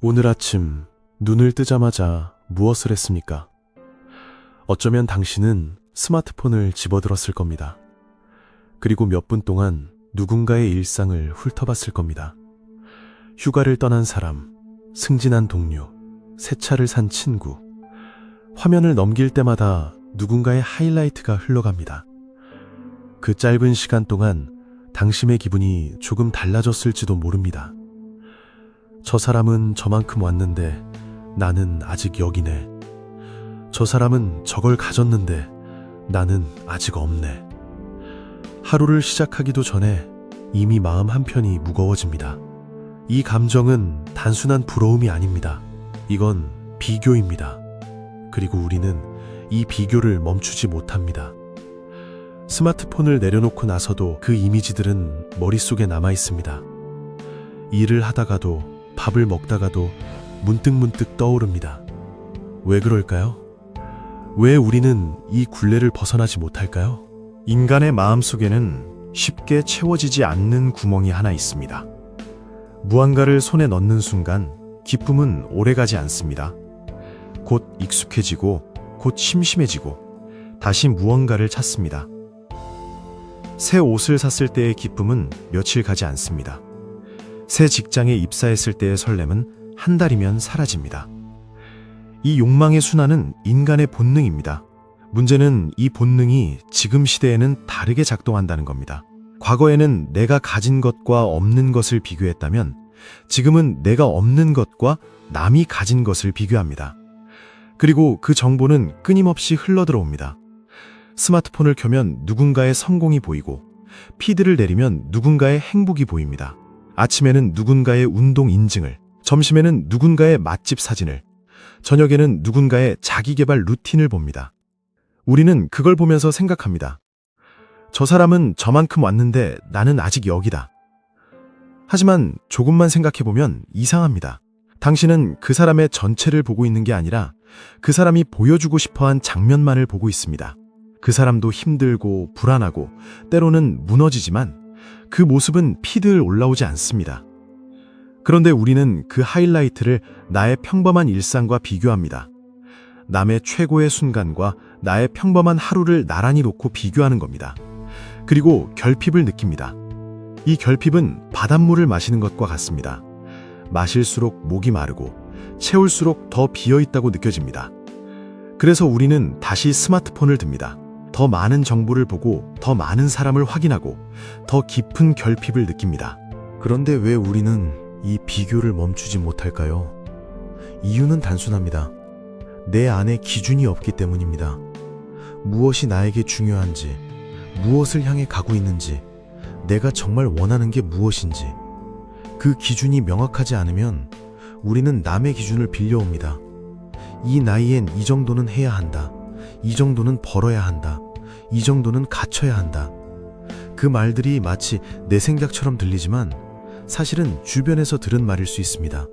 오늘 아침 눈을 뜨자마자 무엇을 했습니까? 어쩌면 당신은 스마트폰을 집어들었을 겁니다. 그리고 몇 분 동안 누군가의 일상을 훑어봤을 겁니다. 휴가를 떠난 사람, 승진한 동료, 새 차를 산 친구. 화면을 넘길 때마다 누군가의 하이라이트가 흘러갑니다. 그 짧은 시간 동안 당신의 기분이 조금 달라졌을지도 모릅니다. 저 사람은 저만큼 왔는데 나는 아직 여기네. 저 사람은 저걸 가졌는데 나는 아직 없네. 하루를 시작하기도 전에 이미 마음 한편이 무거워집니다. 이 감정은 단순한 부러움이 아닙니다. 이건 비교입니다. 그리고 우리는 이 비교를 멈추지 못합니다. 스마트폰을 내려놓고 나서도 그 이미지들은 머릿속에 남아 있습니다. 일을 하다가도 밥을 먹다가도 문득문득 떠오릅니다. 왜 그럴까요? 왜 우리는 이 굴레를 벗어나지 못할까요? 인간의 마음속에는 쉽게 채워지지 않는 구멍이 하나 있습니다. 무언가를 손에 넣는 순간 기쁨은 오래가지 않습니다. 곧 익숙해지고 곧 심심해지고 다시 무언가를 찾습니다. 새 옷을 샀을 때의 기쁨은 며칠 가지 않습니다. 새 직장에 입사했을 때의 설렘은 한 달이면 사라집니다. 이 욕망의 순환은 인간의 본능입니다. 문제는 이 본능이 지금 시대에는 다르게 작동한다는 겁니다. 과거에는 내가 가진 것과 없는 것을 비교했다면 지금은 내가 없는 것과 남이 가진 것을 비교합니다. 그리고 그 정보는 끊임없이 흘러들어옵니다. 스마트폰을 켜면 누군가의 성공이 보이고 피드를 내리면 누군가의 행복이 보입니다. 아침에는 누군가의 운동 인증을, 점심에는 누군가의 맛집 사진을, 저녁에는 누군가의 자기개발 루틴을 봅니다. 우리는 그걸 보면서 생각합니다. 저 사람은 저만큼 왔는데 나는 아직 여기다. 하지만 조금만 생각해보면 이상합니다. 당신은 그 사람의 전체를 보고 있는 게 아니라 그 사람이 보여주고 싶어한 장면만을 보고 있습니다. 그 사람도 힘들고 불안하고 때로는 무너지지만 그 모습은 피드에 올라오지 않습니다. 그런데 우리는 그 하이라이트를 나의 평범한 일상과 비교합니다. 남의 최고의 순간과 나의 평범한 하루를 나란히 놓고 비교하는 겁니다. 그리고 결핍을 느낍니다. 이 결핍은 바닷물을 마시는 것과 같습니다. 마실수록 목이 마르고 채울수록 더 비어있다고 느껴집니다. 그래서 우리는 다시 스마트폰을 듭니다. 더 많은 정보를 보고 더 많은 사람을 확인하고 더 깊은 결핍을 느낍니다. 그런데 왜 우리는 이 비교를 멈추지 못할까요? 이유는 단순합니다. 내 안에 기준이 없기 때문입니다. 무엇이 나에게 중요한지, 무엇을 향해 가고 있는지, 내가 정말 원하는 게 무엇인지 그 기준이 명확하지 않으면 우리는 남의 기준을 빌려옵니다. 이 나이엔 이 정도는 해야 한다. 이 정도는 벌어야 한다. 이 정도는 갖춰야 한다. 그 말들이 마치 내 생각처럼 들리지만 사실은 주변에서 들은 말일 수 있습니다.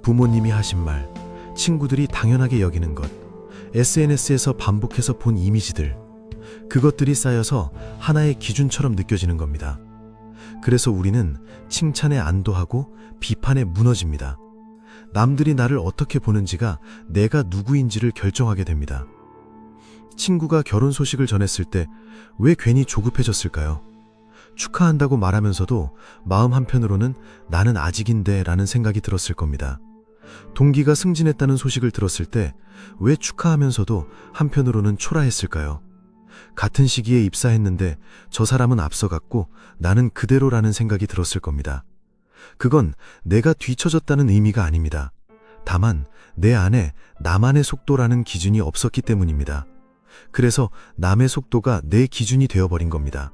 부모님이 하신 말, 친구들이 당연하게 여기는 것, SNS에서 반복해서 본 이미지들, 그것들이 쌓여서 하나의 기준처럼 느껴지는 겁니다. 그래서 우리는 칭찬에 안도하고 비판에 무너집니다. 남들이 나를 어떻게 보는지가 내가 누구인지를 결정하게 됩니다. 친구가 결혼 소식을 전했을 때 왜 괜히 조급해졌을까요? 축하한다고 말하면서도 마음 한편으로는 나는 아직인데 라는 생각이 들었을 겁니다. 동기가 승진했다는 소식을 들었을 때 왜 축하하면서도 한편으로는 초라했을까요? 같은 시기에 입사했는데 저 사람은 앞서갔고 나는 그대로라는 생각이 들었을 겁니다. 그건 내가 뒤처졌다는 의미가 아닙니다. 다만 내 안에 나만의 속도라는 기준이 없었기 때문입니다. 그래서 남의 속도가 내 기준이 되어버린 겁니다.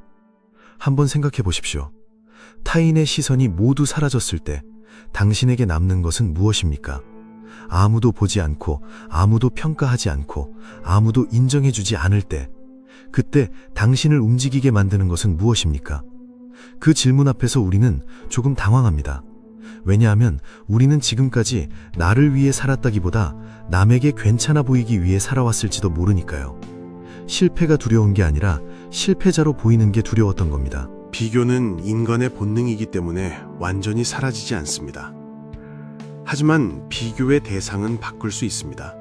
한번 생각해 보십시오. 타인의 시선이 모두 사라졌을 때 당신에게 남는 것은 무엇입니까? 아무도 보지 않고 아무도 평가하지 않고 아무도 인정해주지 않을 때 그때 당신을 움직이게 만드는 것은 무엇입니까? 그 질문 앞에서 우리는 조금 당황합니다. 왜냐하면 우리는 지금까지 나를 위해 살았다기보다 남에게 괜찮아 보이기 위해 살아왔을지도 모르니까요. 실패가 두려운 게 아니라 실패자로 보이는 게 두려웠던 겁니다. 비교는 인간의 본능이기 때문에 완전히 사라지지 않습니다. 하지만 비교의 대상은 바꿀 수 있습니다.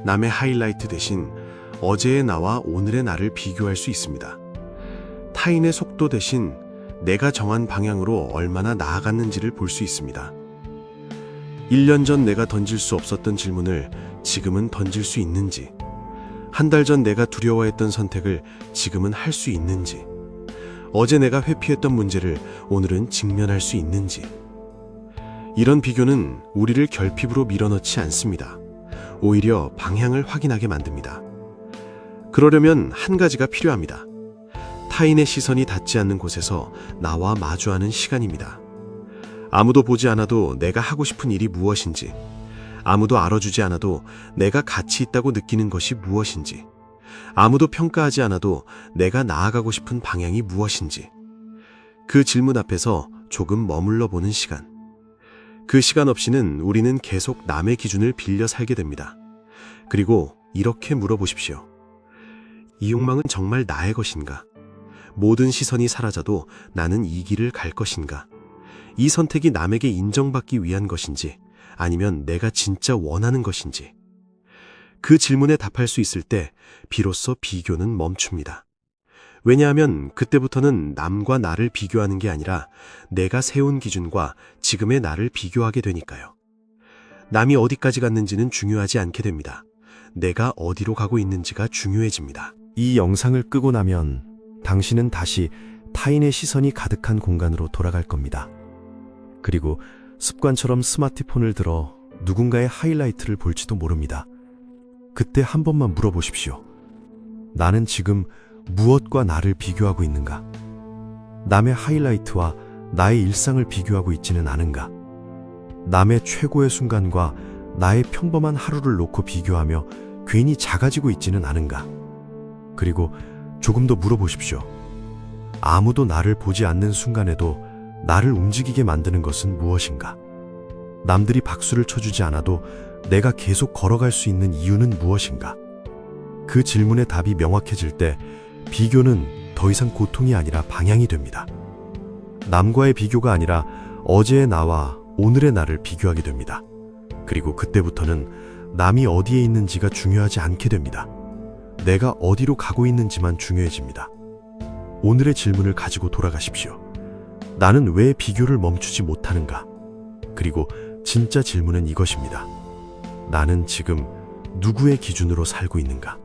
남의 하이라이트 대신 어제의 나와 오늘의 나를 비교할 수 있습니다. 타인의 속도 대신 내가 정한 방향으로 얼마나 나아갔는지를 볼 수 있습니다. 1년 전 내가 던질 수 없었던 질문을 지금은 던질 수 있는지, 한 달 전 내가 두려워했던 선택을 지금은 할 수 있는지, 어제 내가 회피했던 문제를 오늘은 직면할 수 있는지. 이런 비교는 우리를 결핍으로 밀어넣지 않습니다. 오히려 방향을 확인하게 만듭니다. 그러려면 한 가지가 필요합니다. 타인의 시선이 닿지 않는 곳에서 나와 마주하는 시간입니다. 아무도 보지 않아도 내가 하고 싶은 일이 무엇인지, 아무도 알아주지 않아도 내가 가치 있다고 느끼는 것이 무엇인지, 아무도 평가하지 않아도 내가 나아가고 싶은 방향이 무엇인지, 그 질문 앞에서 조금 머물러 보는 시간. 그 시간 없이는 우리는 계속 남의 기준을 빌려 살게 됩니다. 그리고 이렇게 물어보십시오. 이 욕망은 정말 나의 것인가? 모든 시선이 사라져도 나는 이 길을 갈 것인가? 이 선택이 남에게 인정받기 위한 것인지, 아니면 내가 진짜 원하는 것인지. 그 질문에 답할 수 있을 때 비로소 비교는 멈춥니다. 왜냐하면 그때부터는 남과 나를 비교하는 게 아니라 내가 세운 기준과 지금의 나를 비교하게 되니까요. 남이 어디까지 갔는지는 중요하지 않게 됩니다. 내가 어디로 가고 있는지가 중요해집니다. 이 영상을 끄고 나면 당신은 다시 타인의 시선이 가득한 공간으로 돌아갈 겁니다. 그리고 습관처럼 스마트폰을 들어 누군가의 하이라이트를 볼지도 모릅니다. 그때 한 번만 물어보십시오. 나는 지금 무엇과 나를 비교하고 있는가? 남의 하이라이트와 나의 일상을 비교하고 있지는 않은가? 남의 최고의 순간과 나의 평범한 하루를 놓고 비교하며 괜히 작아지고 있지는 않은가? 그리고 조금 더 물어보십시오. 아무도 나를 보지 않는 순간에도 나를 움직이게 만드는 것은 무엇인가? 남들이 박수를 쳐주지 않아도 내가 계속 걸어갈 수 있는 이유는 무엇인가? 그 질문의 답이 명확해질 때 비교는 더 이상 고통이 아니라 방향이 됩니다. 남과의 비교가 아니라 어제의 나와 오늘의 나를 비교하게 됩니다. 그리고 그때부터는 남이 어디에 있는지가 중요하지 않게 됩니다. 내가 어디로 가고 있는지만 중요해집니다. 오늘의 질문을 가지고 돌아가십시오. 나는 왜 비교를 멈추지 못하는가? 그리고 진짜 질문은 이것입니다. 나는 지금 누구의 기준으로 살고 있는가?